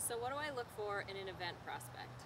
So what do I look for in an event prospect?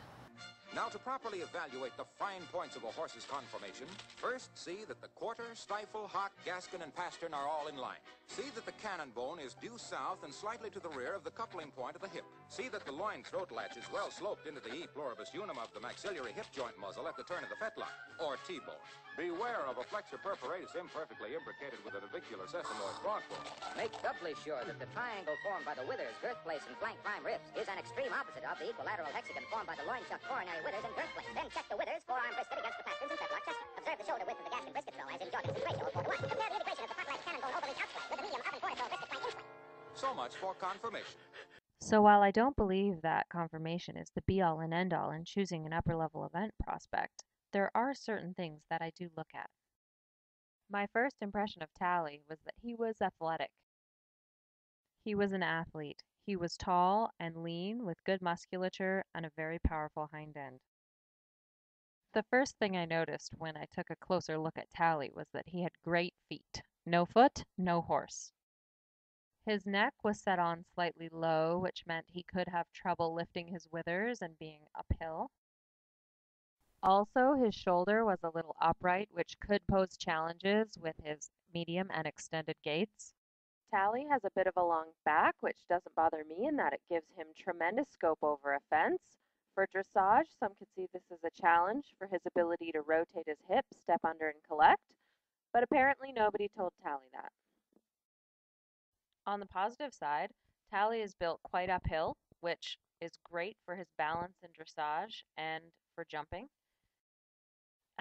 Now, to properly evaluate the fine points of a horse's conformation, first see that the quarter, stifle, hock, gaskin, and pastern are all in line. See that the cannon bone is due south and slightly to the rear of the coupling point of the hip. See that the loin throat latch is well sloped into the E pluribus unum of the maxillary hip joint muzzle at the turn of the fetlock, or T-bone. Beware of a flexor perforatus imperfectly imbricated with a navicular sesamoid bronchbone. Make doubly sure that the triangle formed by the withers, girth place, and flank prime ribs is an extreme opposite of the equilateral hexagon formed by the loin chuck, coronary withers, and girth place. Then check the withers, forearm brisket against the pasterns and fetlock chest. Observe the shoulder width of the gaskin brisket throw as in Jorgensen's ratio of 4:1. Compare the integration of the front leg cannon bone overlay outsplay with the medium oven corner throw brisket flank insplay. So much for confirmation. So while I don't believe that confirmation is the be-all and end-all in choosing an upper-level event prospect, there are certain things that I do look at. My first impression of Tally was that he was athletic. He was an athlete. He was tall and lean with good musculature and a very powerful hind end. The first thing I noticed when I took a closer look at Tally was that he had great feet. No foot, no horse. His neck was set on slightly low, which meant he could have trouble lifting his withers and being uphill. Also, his shoulder was a little upright, which could pose challenges with his medium and extended gaits. Tally has a bit of a long back, which doesn't bother me in that it gives him tremendous scope over a fence. For dressage, some could see this as a challenge for his ability to rotate his hips, step under, and collect, but apparently nobody told Tally that. On the positive side, Tally is built quite uphill, which is great for his balance in dressage and for jumping.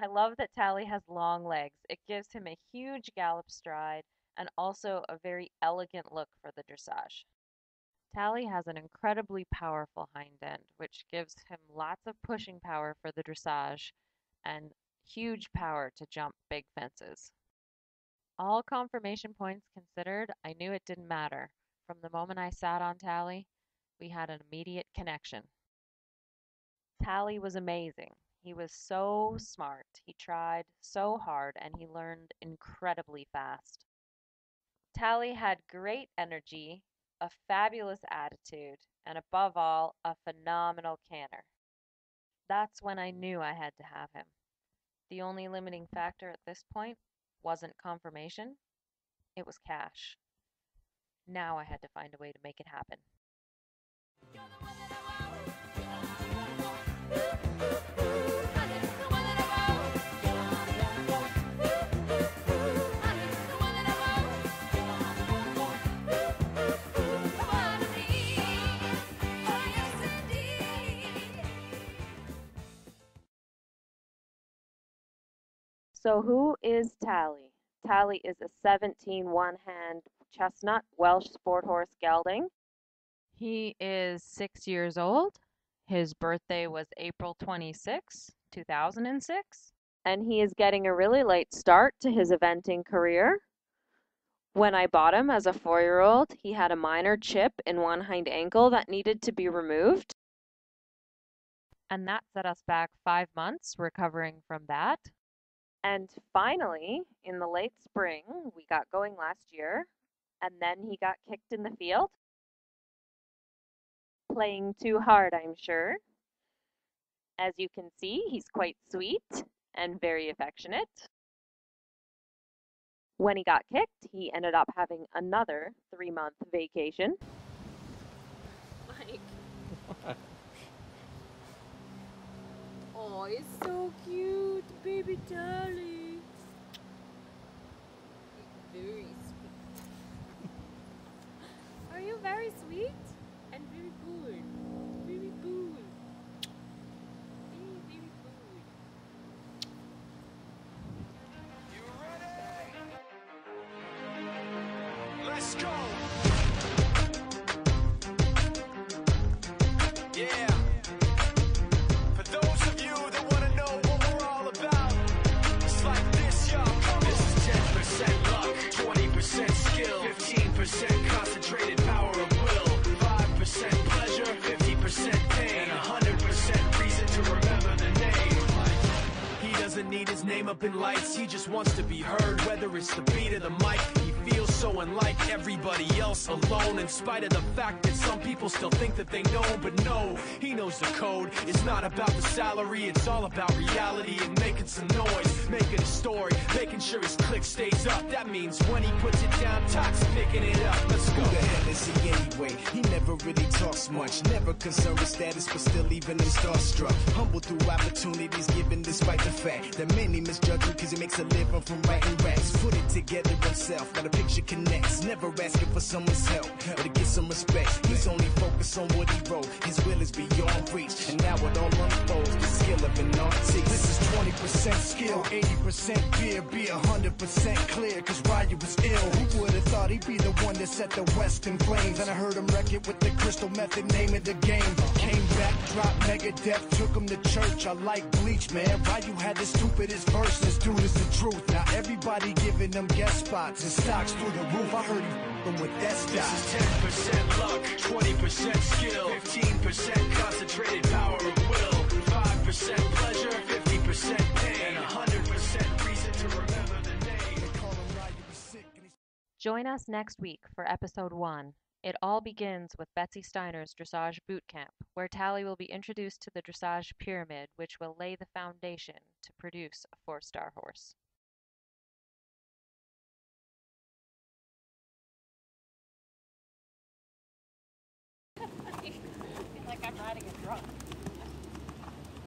I love that Tally has long legs. It gives him a huge gallop stride and also a very elegant look for the dressage. Tally has an incredibly powerful hind end, which gives him lots of pushing power for the dressage and huge power to jump big fences. All confirmation points considered, I knew it didn't matter. From the moment I sat on Tally, we had an immediate connection. Tally was amazing. He was so smart. He tried so hard and he learned incredibly fast. Tally had great energy, a fabulous attitude, and above all, a phenomenal canter. That's when I knew I had to have him. The only limiting factor at this point wasn't confirmation, it was cash. Now I had to find a way to make it happen. So who is Tally? Tally is a 17 one-hand chestnut Welsh sport horse gelding. He is 6 years old. His birthday was April 26, 2006. And he is getting a really late start to his eventing career. When I bought him as a 4-year-old, he had a minor chip in one hind ankle that needed to be removed. And that set us back 5 months recovering from that. And finally, in the late spring, we got going last year, and then he got kicked in the field. Playing too hard, I'm sure. As you can see, he's quite sweet and very affectionate. When he got kicked, he ended up having another 3-month vacation. Mike. Oh, he's so cute, baby Tally. Very sweet. Are you very sweet? And very good. Very good. Very, very good. You ready? Let's go. Yeah. For those of you that want to know what we're all about, it's like this, y'all. This is 10% luck, 20% skill, 15% concentrated power of will, 5% pleasure, 50% pain, and 100% reason to remember the name. He doesn't need his name up in lights, he just wants to be heard, whether it's the beat of the mic. He feels so so unlike everybody else, alone, in spite of the fact that some people still think that they know. But no, he knows the code. It's not about the salary, it's all about reality and making some noise, making a story, making sure his click stays up. That means when he puts it down, Tox picking it up. Let's go. Who the hell is he anyway? He never really talks much, never concerned with status, but still even him starstruck. Humble through opportunities given despite the fact that many misjudge him cause he makes a living from writing raps. Put it together himself, now the picture connects. Never asking for someone's help or to get some respect. He's only focused on what he wrote. His will is beyond reach, and now it all unfolds. The skill of an artist. This is 20% skill, 80% fear. Be 100% clear, cause Ryu was ill. Who would have thought he'd be the one that set the West in flames? And I heard him wreck it with the crystal method, name of the game. Came back, dropped Megadeth, took him to church. I like Bleach, man. Ryu had the stupidest verses, dude is the truth. Now everybody giving them guest spots and stocks through the roof. I heard he f***ing with that stock. This is 10% luck, 20% skill, 15% concentrated power of will, 5% pleasure, 50% pain, and 100% reason to remember the name. They call him Ryu, he's sick and he's Join us next week for episode 1. It all begins with Betsy Steiner's dressage boot camp, where Tally will be introduced to the dressage pyramid, which will lay the foundation to produce a 4-star horse. Like I'm riding a drunk.